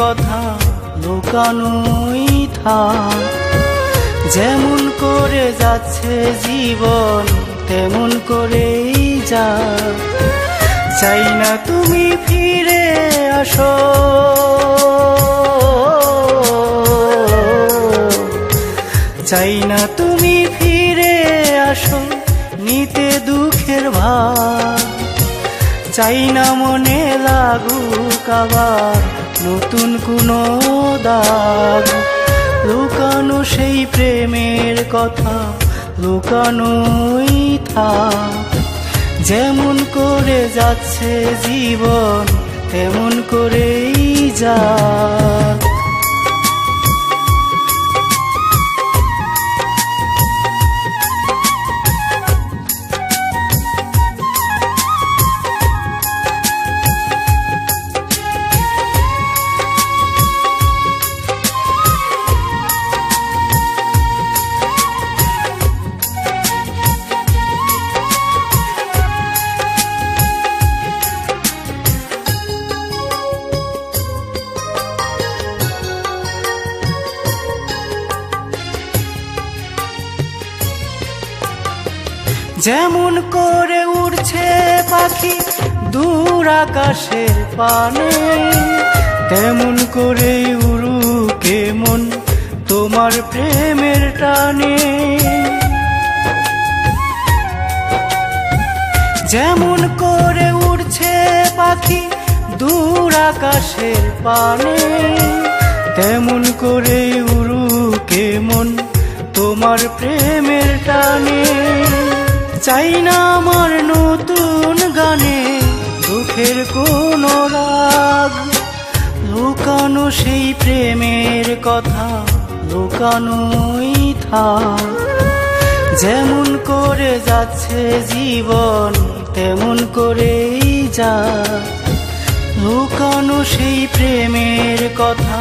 কথা লুকানোই থাক। যেমন করে যাচ্ছে জীবন তেমন করেই যা। চাই না তুমি ফিরে আসো, চাই না তুমি ফিরে আসো নিতে দুঃখের ভার। চাই না মনে লাগুক আবার নতুন কোনো দাগ। লুকানো সেই প্রেমের কথা লুকানোই থাক। যেমন করে যাচ্ছে জীবন তেমন করেই যা। যেমন করে উড়ছে পাখি দূর আকাশের পানে, তেমন করে উড়ুকে মন তোমার প্রেমের টানে। যেমন করে উড়ছে পাখি দূর আকাশের পানে, তেমন করে উড়ুকে মন তোমার প্রেমের টানে। চাই না আমার নতুন গানে দুঃখের কোনো রাগ। লুকানো সেই প্রেমের কথা লুকানোই থাক। যেমন করে যাচ্ছে জীবন তেমন করেই যা। লুকানো সেই প্রেমের কথা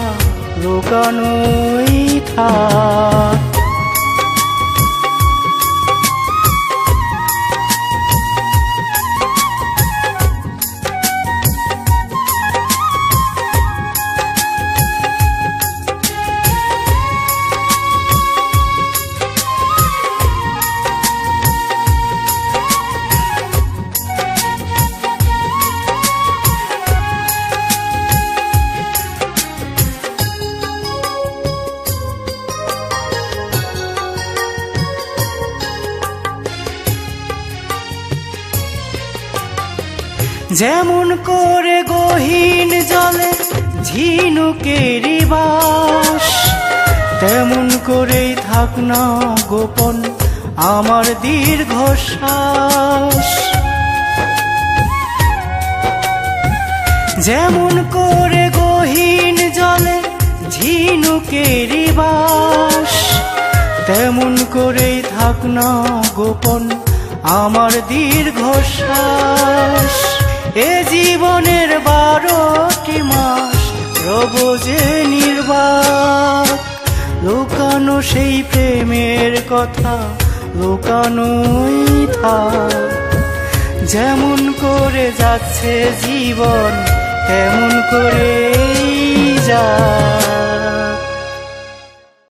লুকানোই থাক। যেমন করে গহীন জলে ঝিনুকেরই বাস, তেমন করেই থাক না গোপন আমার দীর্ঘশ্বাস। যেমন করে গহীন জলে ঝিনুকেরই বাস, তেমন করেই থাক না গোপন আমার দীর্ঘশ্বাস। এ জীবনের 12টি মাস রব যে নির্বাক। লুকানো সেই প্রেমের কথা লুকানোই থাক। যেমন করে যাচ্ছে জীবন তেমন করে